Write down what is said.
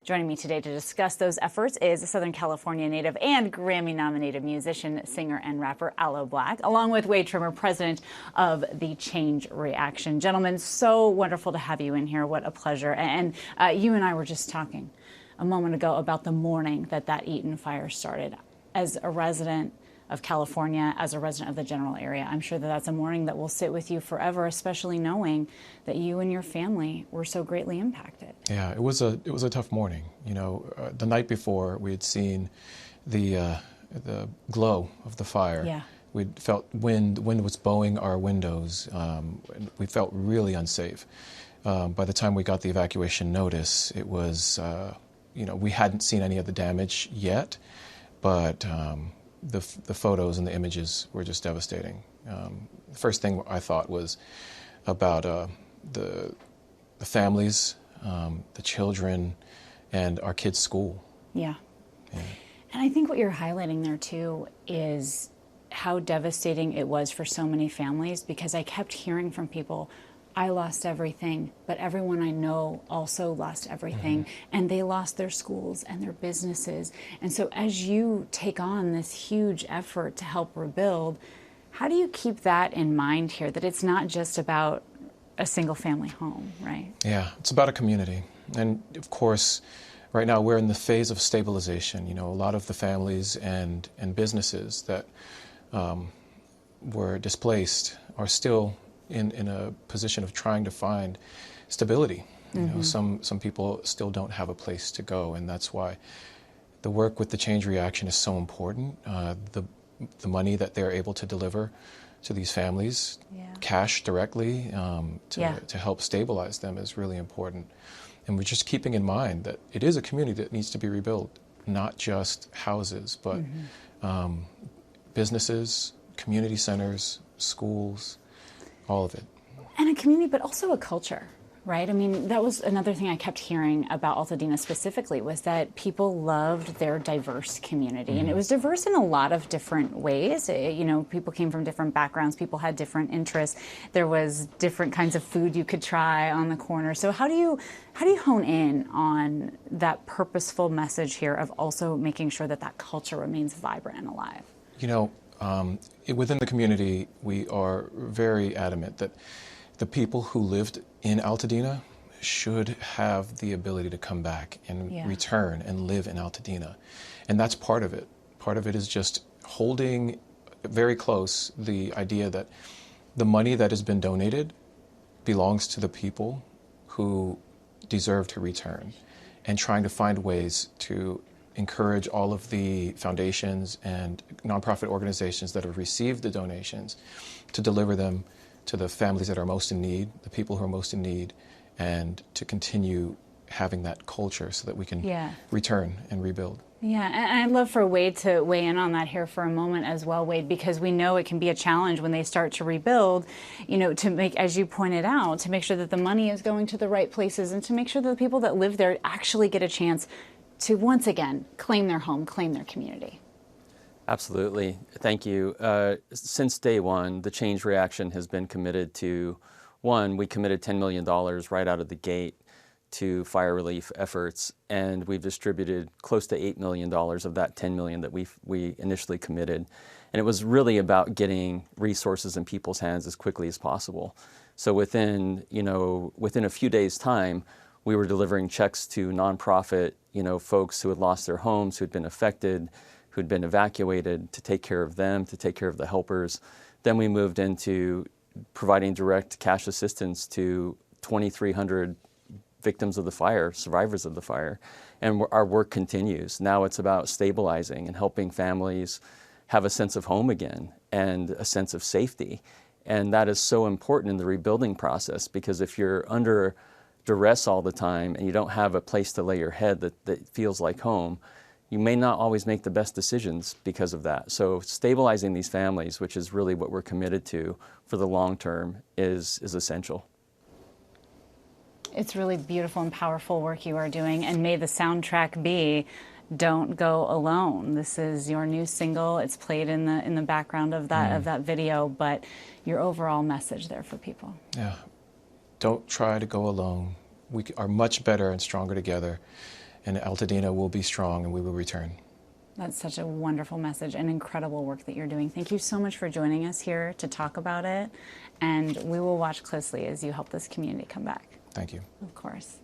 Joining me today to discuss those efforts is Southern California native and Grammy-nominated musician, singer, and rapper Aloe Blacc, along with Wade Trimmer, president of the Change Reaction. Gentlemen, so wonderful to have you in here. What a pleasure. And you and I were just talking a moment ago about the morning that Eaton fire started. As a resident of California, as a resident of the general area, I'm sure that that's a morning that will sit with you forever, especially knowing that you and your family were so greatly impacted. Yeah, it was a tough morning. You know, the night before we had seen the glow of the fire. Yeah. We felt wind was blowing our windows. And we felt really unsafe. By the time we got the evacuation notice, it was, we hadn't seen any of the damage yet, but the photos and the images were just devastating. The first thing I thought was about the families, the children, and our kids' school. Yeah. And I think what you're highlighting there too is how devastating it was for so many families, because I kept hearing from people, I lost everything, but everyone I know also lost everything, and they lost their schools and their businesses. And so as you take on this huge effort to help rebuild, how do you keep that in mind here, that it's not just about a single family home, right? Yeah, it's about a community. And of course, right now we're in the phase of stabilization. You know, a lot of the families and businesses that were displaced are still in a position of trying to find stability. You know, some people still don't have a place to go, and that's why the work with the Change Reaction is so important. The money that they're able to deliver to these families, cash directly, to help stabilize them is really important. And we're just keeping in mind that it is a community that needs to be rebuilt, not just houses, but businesses, community centers, schools, all of it. And a community, but also a culture, right? I mean, that was another thing I kept hearing about Altadena specifically, was that people loved their diverse community. And it was diverse in a lot of different ways. You know, people came from different backgrounds, people had different interests. There was different kinds of food you could try on the corner. So how do you hone in on that purposeful message here of also making sure that that culture remains vibrant and alive? You know, within the community, we are very adamant that the people who lived in Altadena should have the ability to come back and return and live in Altadena. And that's part of it. Part of it is just holding very close the idea that the money that has been donated belongs to the people who deserve to return, and trying to find ways to encourage all of the foundations and nonprofit organizations that have received the donations to deliver them to the families that are most in need, the people who are most in need, and to continue having that culture so that we can return and rebuild. Yeah, and I'd love for Wade to weigh in on that here for a moment as well, Wade, because we know it can be a challenge when they start to rebuild, you know, to make, as you pointed out, to make sure that the money is going to the right places, and to make sure that the people that live there actually get a chance to once again claim their home, claim their community. Absolutely. Thank you. Since day one, the Change Reaction has been committed to, we committed $10 million right out of the gate to fire relief efforts, and we've distributed close to $8 million of that $10 million that we initially committed. And it was really about getting resources in people's hands as quickly as possible. So within a few days' time, we were delivering checks to nonprofit, folks who had lost their homes, who had been affected, who had been evacuated, to take care of them, to take care of the helpers. Then we moved into providing direct cash assistance to 2,300 victims of the fire, survivors of the fire. And our work continues. Now it's about stabilizing and helping families have a sense of home again and a sense of safety. And that is so important in the rebuilding process, because if you're under duress all the time and you don't have a place to lay your head that feels like home, you may not always make the best decisions because of that. So stabilizing these families, which is really what we're committed to for the long term, is essential. It's really beautiful and powerful work you are doing, and may the soundtrack be Don't Go Alone. This is your new single. It's played in the background of that video, but your overall message there for people. Yeah. Don't try to go alone. We are much better and stronger together. and Altadena will be strong, and we will return. That's such a wonderful message and incredible work that you're doing. Thank you so much for joining us here to talk about it, and we will watch closely as you help this community come back. Thank you. Of course.